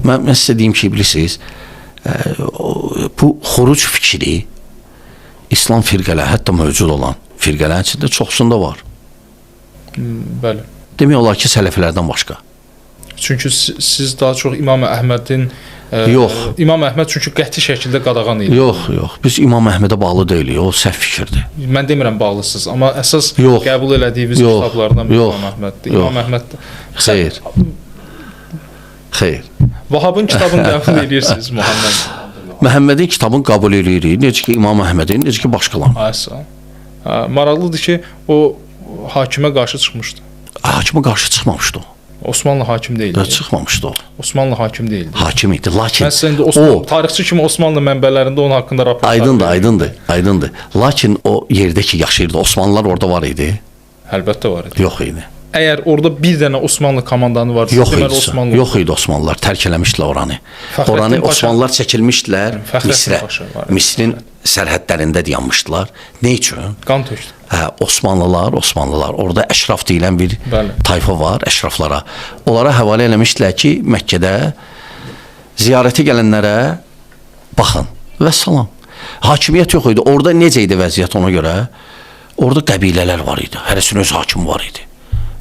Mən sizə deyim ki, bilirsiniz, bu xuruc fikri İslam firqələri, hətta mövcud olan firqələrin içində çoxsunda var. Bəli. Demək olar ki, sələfilərdən başqa. Çünki siz daha çox İmam Əhmədin Yox. İmam Əhməd çünki qəti şəkildə qadağan idi. Yox. Biz İmam Əhmədə bağlı deyilik, o səhv fikirdir. Mən demirəm bağlısınız, amma əsas Yox. qəbul elədiyiniz kitablardan biri Yox. İmam Əhməddir. Yox. İmam Əhməd Xeyr. Xeyr. Vahabın kitabını qəbul edirsiniz Muhammed. Məhəmmədin kitabını qəbul edirik, necə ki İmam Əhmədin, necə ki başqalarının. Aysa. Maraqlıdır ki, o hakimə qarşı çıxmışdı. Hakimə qarşı çıxmamışdı o. Osmanlı hakim deyildi. Çıxmamışdı o. Osmanlı hakim deyildi. Hakim idi, lakin Mən sizə indi Osmanlı tarixçi kimi Osmanlı mənbələrində onun haqqında rapor aydındır. Lakin o yerdə ki yaşayırdı, Osmanlılar orada var idi. Əlbəttə var idi. Yox idi. Əgər orada bir dənə Osmanlı komandanı varsa, deməli Osmanlı. Yox idi Osmanlılar, tərk eləmişdilər oranı. Oranı Osmanlılar çəkilmişdilər Misrə. Misrin sərhədlərində dayanmışdılar. Nə üçün? Qan tökdü. Osmanlılar orada əşraf deyilən bir tayfa var, əşraflara. Onlara həvalə eləmişdilər ki, Məkkədə ziyarətə gələnlərə baxın və salam. Hakimiyyət yox idi. Orada necə idi vəziyyət ona görə? Orada qəbilələr var idi. Hərəsinin öz hakimi var idi.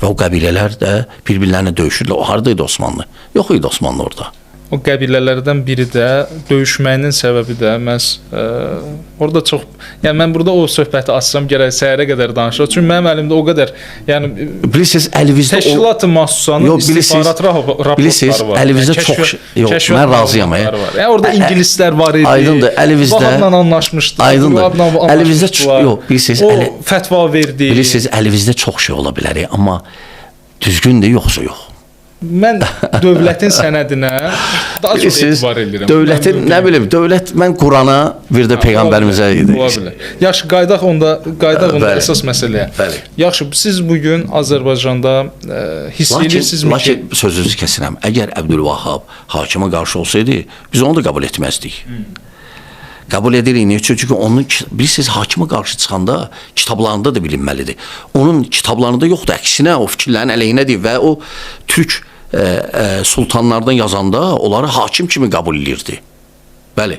Və o qəbilələr də bir-birlərinə döyüşürlər. O haradaydı Osmanlı? Yox idi Osmanlı orada. O qəbilələrdən biri də döyüşməyinin səbəbi də məhz orada çox, yəni mən burada o söhbəti açsam gərək səhərə qədər danışaq. Çünki mənim əlimdə o qədər, yəni bilirsiniz, əlinizdə Təşkilat-ı Mahsusanın istihbarat raportları var. Bilirsiniz, əlinizdə çox yox, mən razıyam. Yəni orada ingilislər var idi. Aydındır, əlinizdə Vahabla anlaşmışdı. Aydındır. Əlinizdə yox, bilirsiniz, o fətva verdi. Bilirsiniz, əlinizdə çox şey ola bilər, amma düzgündür yoxsa yox. Mən dövlətin sənədinə daha çox etibar edirəm. Dövlətin, nə bilim, dövlət, mən Qurana, bir də Peyğəmbərimizə idi. Yaxşı, qaydaq onda əsas məsələyə. Yaxşı, siz bugün Azərbaycanda hiss edirsinizmi ki... Lakin sözünüzü kəsirəm, əgər Əbdülvahab hakimə qarşı olsaydı, biz onu da qəbul etməzdik. Qəbul edirik, niyə? Çünki onun, bilirsiniz, hakimə qarşı çıxanda kitablarında da bilinməlidir. Onun kitablarında yoxdur, əksinə o fikirlərin əleyhinədir və o türk sultanlardan yazanda onları hakim kimi qəbul edirdi. Bəli.